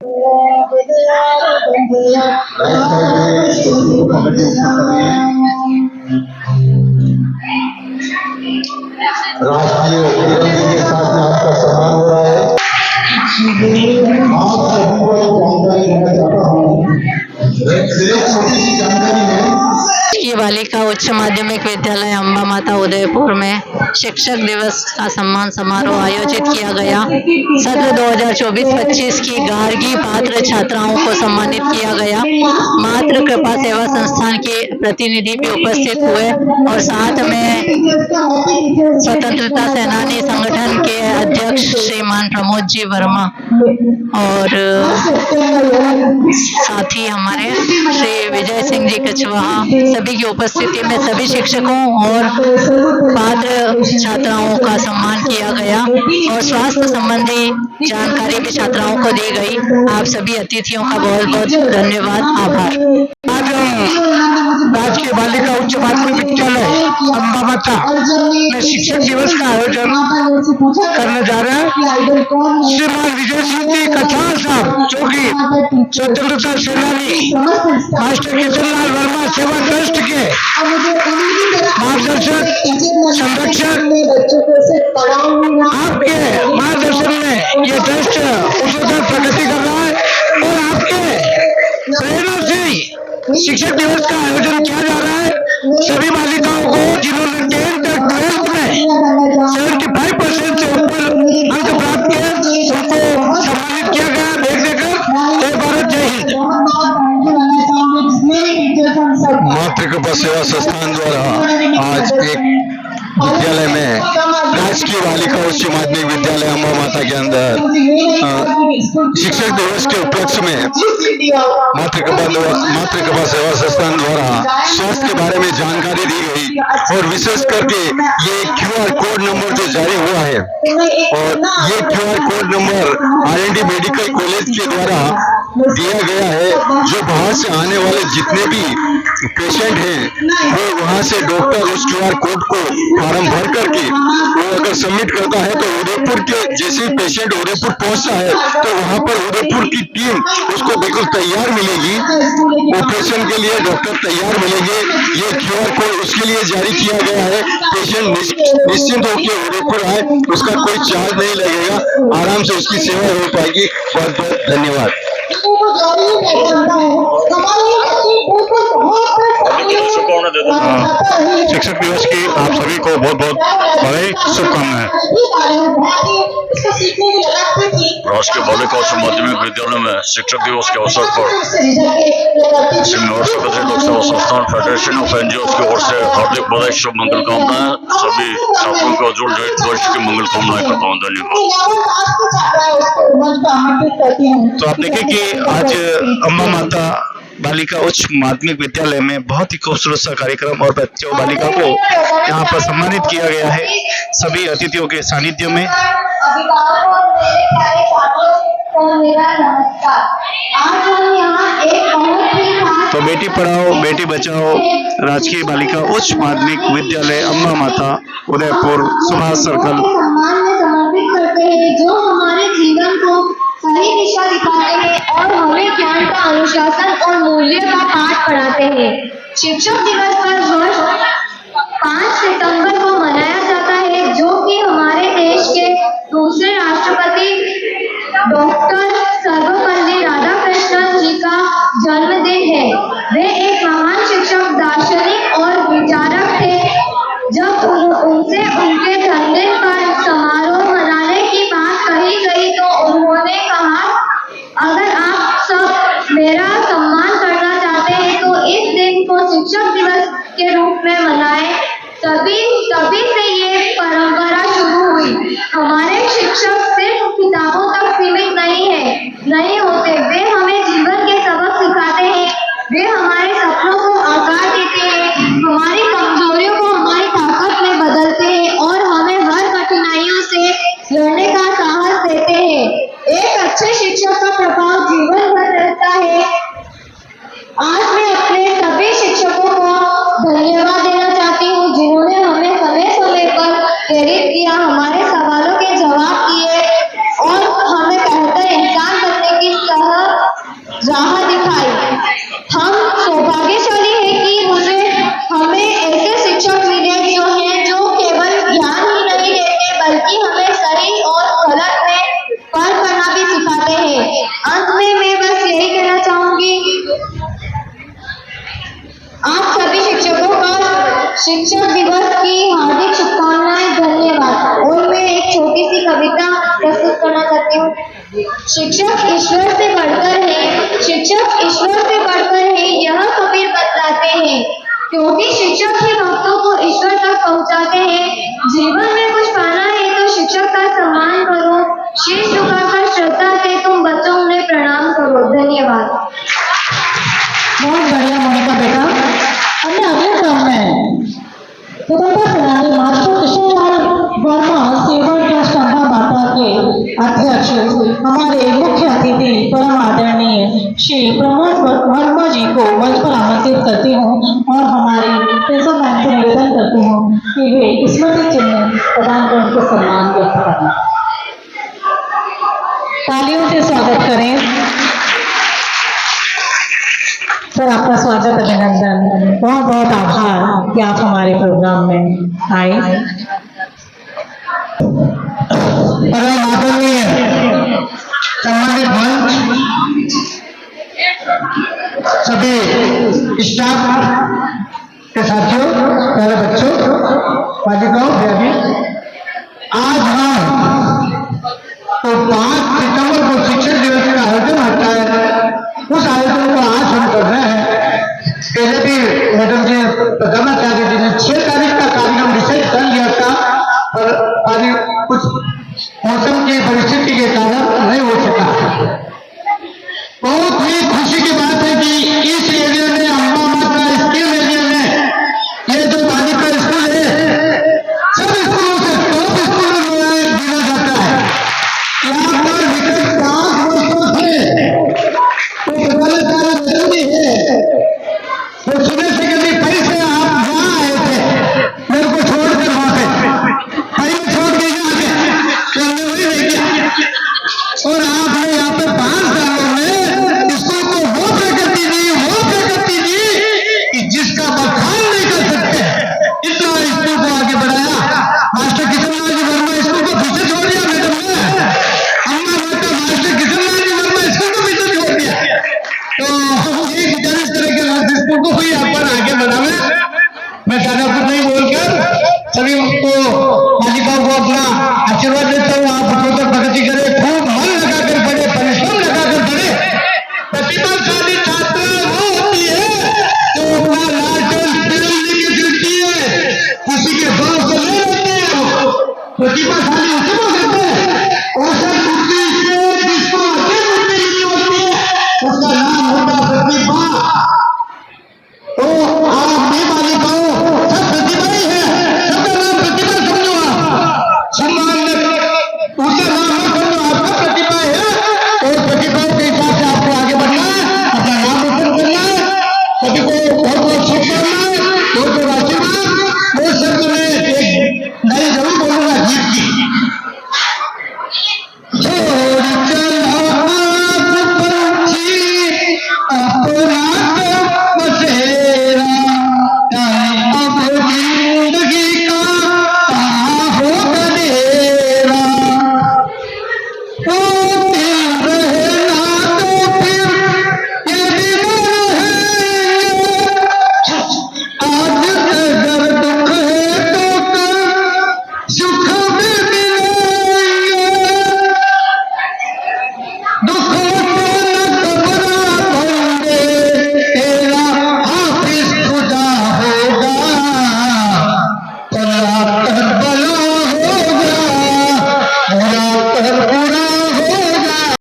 राष्ट्रीय तिरंगे के साथ में आपका सम्मान हो रहा है। आप सभी को जानकारी देना चाहता हूँ। एक छोटी सी जानकारी है। बालिका उच्च माध्यमिक विद्यालय अम्बा माता उदयपुर में शिक्षक दिवस का सम्मान समारोह आयोजित किया गया। सत्र 2024-25 की गार्गी पात्र छात्राओं को सम्मानित किया गया। मातृ कृपा सेवा संस्थान के प्रतिनिधि भी उपस्थित हुए और साथ में स्वतंत्रता सेनानी संगठन के अध्यक्ष श्रीमान प्रमोद जी वर्मा और साथ ही हमारे श्री विजय सिंह जी कछवाहा सभी की उपस्थिति में सभी शिक्षकों और पात्र छात्राओं का सम्मान किया गया और स्वास्थ्य संबंधी जानकारी भी छात्राओं को दी गई। आप सभी अतिथियों का बहुत बहुत धन्यवाद, आभार। आज राजकीय बालिका उच्च माध्यमिक विद्यालय अम्बा माता में शिक्षक दिवस का आयोजन करने जा रहे हैं। श्रीमान विजय सिंह जी कछवाहा साहब जो कि स्वतंत्रता सेनानी मास्टर किशनलाल वर्मा सेवा ट्रस्ट के मार्गदर्शक संरक्षक, आपके मार्गदर्शन में ये ट्रस्ट उच्चतर प्रगति कर रहा है और आपके प्रेरणा से शिक्षक दिवस का आयोजन किया जा रहा है। सभी बालिकाओं को जिन्होंने 10th और 12th में 75% से ऊपर अंक प्राप्त किए उनको सम्मानित किया गया। देख देकर जय भारत, जय हिंद। मातृ कृपा सेवा संस्थान द्वारा आज एक विद्यालय में राजकीय बालिका उच्च माध्यमिक विद्यालय अम्बा माता के अंदर शिक्षक दिवस के उपलक्ष्य में मातृ कृपा सेवा संस्थान द्वारा स्वास्थ्य के बारे में जानकारी दी गई और विशेष करके ये QR कोड नंबर जो जारी हुआ है और ये QR code number R&D medical college के द्वारा दिया गया है। जो बाहर से आने वाले जितने भी पेशेंट हैं वो वहां से डॉक्टर उस QR कोड को फॉर्म भर करके वो अगर सबमिट करता है तो उदयपुर के जैसे पेशेंट उदयपुर पहुंचता है तो वहां पर उदयपुर की टीम उसको बिल्कुल तैयार मिलेगी, ऑपरेशन के लिए डॉक्टर तैयार मिलेंगे। ये QR कोड उसके लिए जारी किया गया है। पेशेंट निश्चिंत होकर उदयपुर आए, उसका कोई चार्ज नहीं लगेगा, आराम से उसकी सेवा हो पाएगी। बहुत बहुत धन्यवाद। शिक्षक दिवस की आप सभी को बहुत बहुत बधाई, शुभकामनाएं। राष्ट्रीय बालिका उच्च माध्यमिक विद्यालय में शिक्षक दिवस के अवसर पर सेक्रेटरी लोक सेवा संस्थान फेडरेशन ऑफ NGOs की ओर से हार्दिक बधाई, शुभ मंगल कामनाएं। सभी छात्रों को जोड़ वर्ष की मंगल कामनाएं करता हूँ। धन्यवाद। तो आप देखें कि आज अम्बा माता बालिका उच्च माध्यमिक विद्यालय में बहुत ही खूबसूरत सा कार्यक्रम और बच्चों बालिका को यहाँ पर सम्मानित किया गया है सभी अतिथियों के सानिध्य में। तो बेटी पढ़ाओ बेटी बचाओ राजकीय बालिका उच्च माध्यमिक विद्यालय अम्बा माता उदयपुर सुभाष सर्कल समर्पित करते हैं, जो हमारे जीवन को सही दिशा दिखाते हैं और हमें ज्ञान का अनुशासन और मूल्य का पाठ पढ़ाते हैं। शिक्षक दिवस पर वर्ष 5 सितंबर को मनाया जाता है, जो कि हमारे देश के दूसरे राष्ट्रपति डॉक्टर सर्वपल्ली राधाकृष्णन जी का जन्मदिन है। वे एक महान शिक्षक, दार्शनिक और विचारक थे। जब उनसे उनके जन्मदिन पर समारोह मनाने की बात कही गई तो उन्होंने कहा, अगर आप सब मेरा सम्मान करना चाहते हैं तो इस दिन को शिक्षक दिवस के रूप में राह दिखाई। हम सौभाग्यशाली हैं कि हमें ऐसे शिक्षक मिले जो केवल ज्ञान ही नहीं देते बल्कि हमें सही और गलत में फर्क करना भी सिखाते हैं। अंत में मैं बस यही कहना चाहूंगी, आप सभी शिक्षकों का शिक्षक दिवस की हार्दिक शुभकामनाएं। धन्यवाद। और मैं एक छोटी सी कविता प्रस्तुत करना चाहती हूँ। शिक्षक ईश्वर से बढ़कर है, शिक्षक ईश्वर से बढ़कर है, यह कबीर बतलाते हैं। क्योंकि शिक्षक ही भक्तों को ईश्वर तक पहुँचाते हैं। जीवन में कुछ पाना है तो शिक्षक का सम्मान करो, शीश झुकाकर श्रद्धा से तुम बच्चों उन्हें प्रणाम करो। धन्यवाद। बहुत बढ़िया मोनिका बेटा। हमने अगले क्रम में स्वतंत्रता सेनानी मास्टर कृष्णलाल वर्मा सेवा ट्रस्ट अम्बा माता के अध्यक्ष हमारे मुख्य अतिथि परम आदरणीय श्री प्रमोद वर्मा जी को मंच पर आमंत्रित करती हूँ और हमारी प्रिंसिपल मैम से निवेदन करती हूँ कि वे स्मृति चिन्ह प्रदान कर उनको सम्मान व्यक्त करें। तालियों से स्वागत करें सर। आपका स्वागत, अभिनंदन, बहुत बहुत आभार कि आप हमारे प्रोग्राम में आए। परम आदरणीय सम्मानित मंच, सभी स्टाफ के साथियों, प्यारे बच्चों, बालिकाओं, आज हम तो 5 सितंबर को शिक्षक दिवस का आयोजन होता है, उस आयोजन को आज हम कर रहे हैं। पहले भी मैडम जी प्रधानाचार्य जी ने 6 तारीख का कार्यक्रम डिसाइड कर लिया था, पर कुछ मौसम की परिस्थिति के कारण नहीं हो सका। बहुत ही खुशी की बात है कि इस एरिया में अम्बा माता स्कूल एरिया में ये जो बालिका स्कूल है, सब स्कूलों से टॉप स्कूलों में गिना जाता है। यहाँ पर विगत 5 वर्षों से तो प्रधानाचार्य जरूरी है, तो सुबह से कभी पैसे आप वहाँ आए थे मेरे को छोड़कर वहाँ पे भाई छोड़ के वही रह गया, और आपने यहाँ पे 5 सालों में इसको तो वो प्रगति दी कि जिसका बखान नहीं कर सकते, इतना स्कूल को आगे बढ़ाया। मास्टर किशनलाल जी वर्मा स्कूल को पीछे छोड़ दिया मैडम ने, अम्मा माता मास्टर किशनलाल जी वर्मा स्कूल को पीछे छोड़ दिया। तो एक इस तरह के स्कूल को भी यहाँ पर आगे बढ़ावे। मैं ज्यादा कुछ नहीं बोलकर सभी को बालिकाओं को अपना आशीर्वाद देता हूँ। आप उत्तर प्रगति करें, खूब मन लगाकर पढ़े, परिश्रम लगाकर पढ़े। प्रतिभाशाली छात्र वो होती है जो अपना लालटेन तिरंग लेके चलती है, किसी के गांव से नहीं रहती है। प्रतिभाशाली उसी को कहते हैं, औसत बुद्धि से जिसको अधिक बुद्धि नहीं होती है उसका नाम होता प्रतिभा। तो आप भी बालिकाओं सब प्रतिभा ही है, सबका नाम प्रतिभा समझो, आप सम्मान उसका नाम मत समझो, आपका प्रतिभा है। और प्रतिभाओं के हिसाब से आपको आगे बढ़ना है, अपना नाम रोशन करना है। सभी को बहुत बहुत शुभकामनाएं, बहुत बहुत आशीर्वाद। वो शब्द में एक नई जरूर बोलूंगा गीत की। छोड़ चलो आप पंछी अपना बसेरा, अब जिंदगी का कहाँ हो गधेरा। ओ दिल रहना तो फिर ये भी मन है, आज अगर दुख है तो कल सुख भी मिलेंगे। दुख